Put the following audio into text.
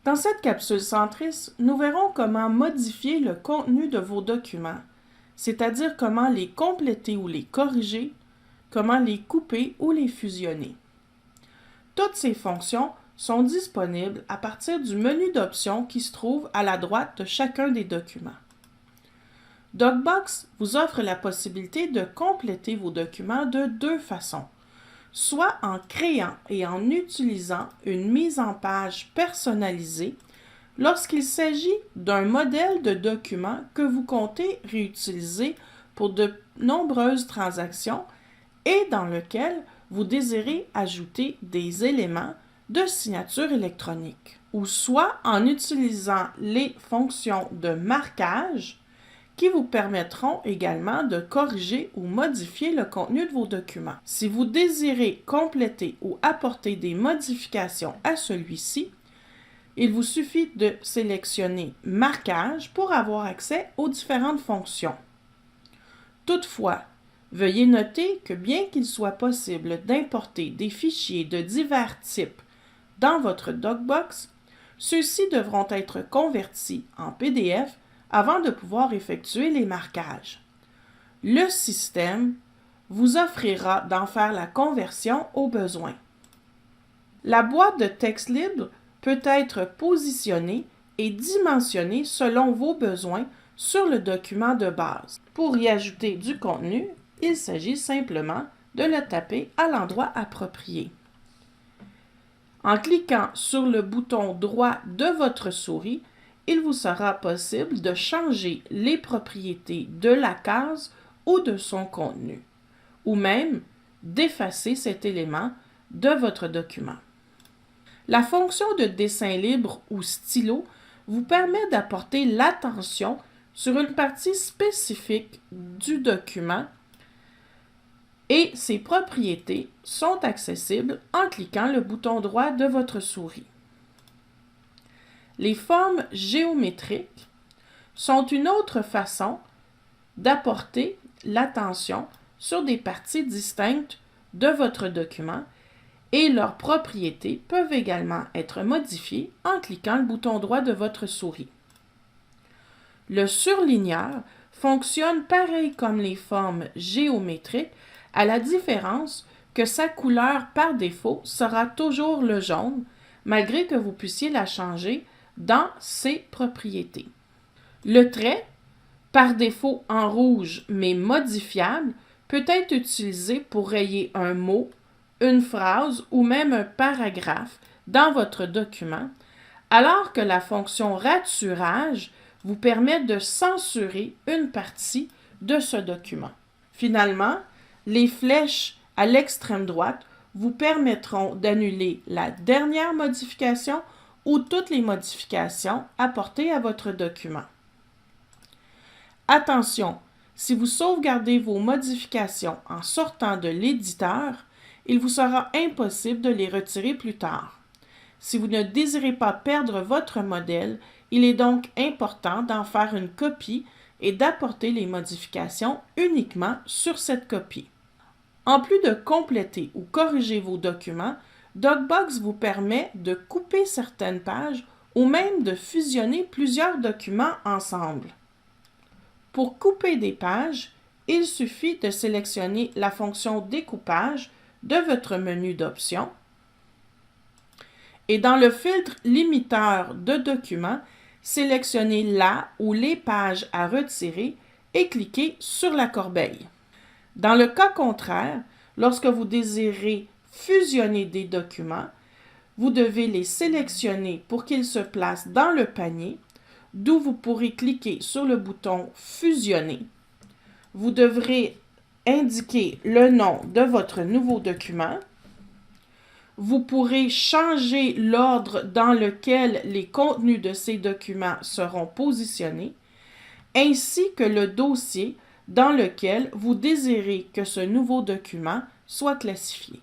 Dans cette capsule centriste, nous verrons comment modifier le contenu de vos documents, c'est-à-dire comment les compléter ou les corriger, comment les couper ou les fusionner. Toutes ces fonctions sont disponibles à partir du menu d'options qui se trouve à la droite de chacun des documents. DocBox vous offre la possibilité de compléter vos documents de deux façons, soit en créant et en utilisant une mise en page personnalisée lorsqu'il s'agit d'un modèle de document que vous comptez réutiliser pour de nombreuses transactions et dans lequel vous désirez ajouter des éléments de signature électronique, ou soit en utilisant les fonctions de marquage qui vous permettront également de corriger ou modifier le contenu de vos documents. Si vous désirez compléter ou apporter des modifications à celui-ci, il vous suffit de sélectionner « Marquage » pour avoir accès aux différentes fonctions. Toutefois, veuillez noter que bien qu'il soit possible d'importer des fichiers de divers types dans votre DocBox, ceux-ci devront être convertis en PDF avant de pouvoir effectuer les marquages. Le système vous offrira d'en faire la conversion au besoin. La boîte de texte libre peut être positionnée et dimensionnée selon vos besoins sur le document de base. Pour y ajouter du contenu, il s'agit simplement de le taper à l'endroit approprié. En cliquant sur le bouton droit de votre souris, il vous sera possible de changer les propriétés de la case ou de son contenu, ou même d'effacer cet élément de votre document. La fonction de dessin libre ou stylo vous permet d'apporter l'attention sur une partie spécifique du document et ses propriétés sont accessibles en cliquant le bouton droit de votre souris. Les formes géométriques sont une autre façon d'apporter l'attention sur des parties distinctes de votre document et leurs propriétés peuvent également être modifiées en cliquant le bouton droit de votre souris. Le surligneur fonctionne pareil comme les formes géométriques, à la différence que sa couleur par défaut sera toujours le jaune, malgré que vous puissiez la changer dans ses propriétés. Le trait, par défaut en rouge mais modifiable, peut être utilisé pour rayer un mot, une phrase ou même un paragraphe dans votre document, alors que la fonction raturage vous permet de censurer une partie de ce document. Finalement, les flèches à l'extrême droite vous permettront d'annuler la dernière modification ou toutes les modifications apportées à votre document. Attention, si vous sauvegardez vos modifications en sortant de l'éditeur, il vous sera impossible de les retirer plus tard. Si vous ne désirez pas perdre votre modèle, il est donc important d'en faire une copie et d'apporter les modifications uniquement sur cette copie. En plus de compléter ou corriger vos documents, DocBox vous permet de couper certaines pages ou même de fusionner plusieurs documents ensemble. Pour couper des pages, il suffit de sélectionner la fonction découpage de votre menu d'options et dans le filtre limiteur de documents, sélectionnez la ou les pages à retirer et cliquez sur la corbeille. Dans le cas contraire, lorsque vous désirez fusionner des documents, vous devez les sélectionner pour qu'ils se placent dans le panier, d'où vous pourrez cliquer sur le bouton « Fusionner ». Vous devrez indiquer le nom de votre nouveau document. Vous pourrez changer l'ordre dans lequel les contenus de ces documents seront positionnés, ainsi que le dossier dans lequel vous désirez que ce nouveau document soit classifié.